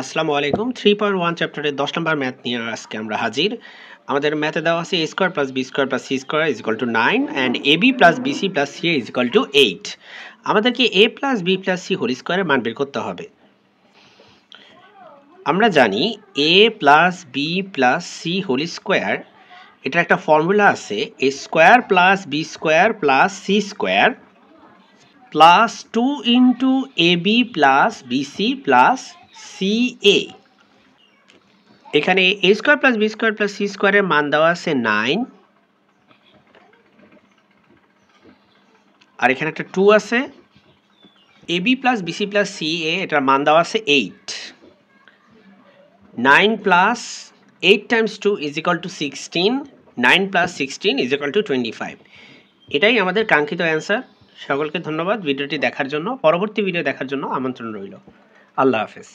আসসালামু আলাইকুম 3.1 চ্যাপ্টারের 10 নম্বর ম্যাথ নিয়ে আজকে আমরা হাজির। আমাদের ম্যাথে দেওয়া আছে a square plus b square plus c square is equal to 9 and ab plus bc plus c is equal to 8। আমাদেরকে a plus b plus c whole স্কয়ারের মান বের করতে হবে। আমরা জানি a plus b plus c whole square, এটার একটা ফর্মুলা আছে a square plus b square plus c square plus 2 into ab plus bc plus CA। এখানে a square plus b square plus c স্কয়ারের মান দেওয়া আছে 9, আর এখানে একটা 2 আছে। ab plus bc plus CA এটার মান দেওয়া আছে 8। 9 plus 8 Times 2 is equal two 16। 9 plus 16 is equal two 25। এটাই আমাদের কাঙ্ক্ষিত অ্যান্সার। সকলকে ধন্যবাদ ভিডিওটি দেখার জন্য। পরবর্তী ভিডিও দেখার জন্য আমন্ত্রণ রইল। আল্লাহ হাফেজ।